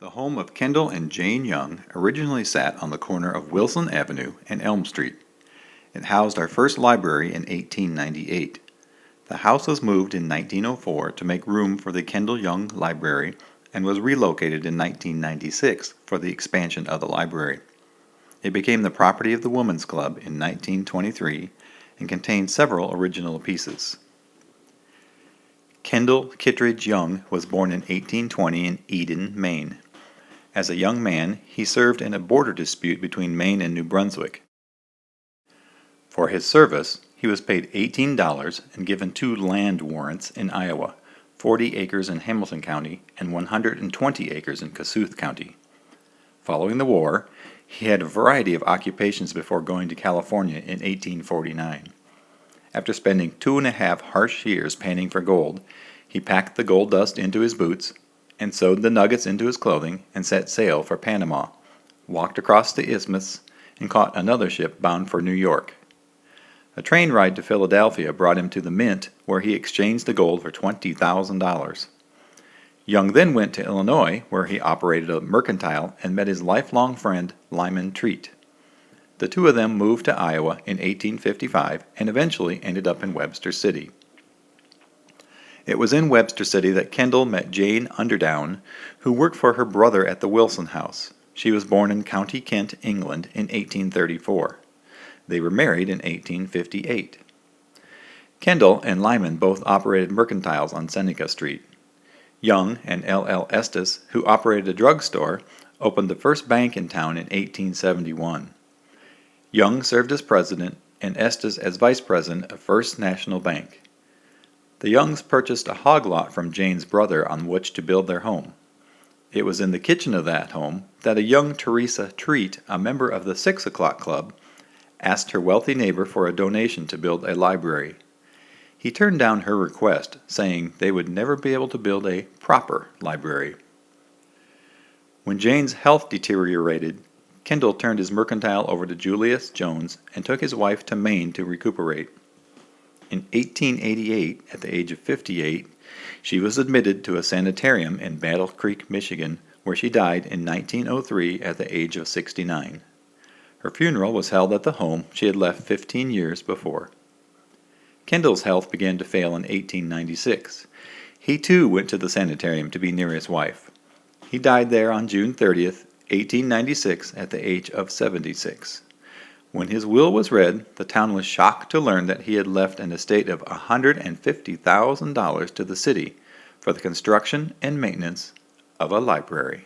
The home of Kendall and Jane Young originally sat on the corner of Wilson Avenue and Elm Street. It housed our first library in 1898. The house was moved in 1904 to make room for the Kendall Young Library and was relocated in 1996 for the expansion of the library. It became the property of the Women's Club in 1923 and contained several original pieces. Kendall Kittredge Young was born in 1820 in Eden, Maine. As a young man, he served in a border dispute between Maine and New Brunswick. For his service, he was paid $18 and given 2 land warrants in Iowa, 40 acres in Hamilton County and 120 acres in Kossuth County. Following the war, he had a variety of occupations before going to California in 1849. After spending 2.5 harsh years panning for gold, he packed the gold dust into his boots and sewed the nuggets into his clothing and set sail for Panama, walked across the isthmus, and caught another ship bound for New York. A train ride to Philadelphia brought him to the Mint, where he exchanged the gold for $20,000. Young then went to Illinois, where he operated a mercantile and met his lifelong friend Lyman Treat. The two of them moved to Iowa in 1855 and eventually ended up in Webster City. It was in Webster City that Kendall met Jane Underdown, who worked for her brother at the Wilson House. She was born in County Kent, England, in 1834. They were married in 1858. Kendall and Lyman both operated mercantiles on Seneca Street. Young and L.L. Estes, who operated a drugstore, opened the first bank in town in 1871. Young served as president and Estes as vice president of First National Bank. The Youngs purchased a hog lot from Jane's brother on which to build their home. It was in the kitchen of that home that a young Teresa Treat, a member of the 6 o'clock club, asked her wealthy neighbor for a donation to build a library. He turned down her request, saying they would never be able to build a proper library. When Jane's health deteriorated, Kendall turned his mercantile over to Julius Jones and took his wife to Maine to recuperate. In 1888, at the age of 58, she was admitted to a sanitarium in Battle Creek, Michigan, where she died in 1903 at the age of 69. Her funeral was held at the home she had left 15 years before. Kendall's health began to fail in 1896. He too went to the sanitarium to be near his wife. He died there on June 30th, 1896, at the age of 76. When his will was read, the town was shocked to learn that he had left an estate of $150,000 to the city for the construction and maintenance of a library.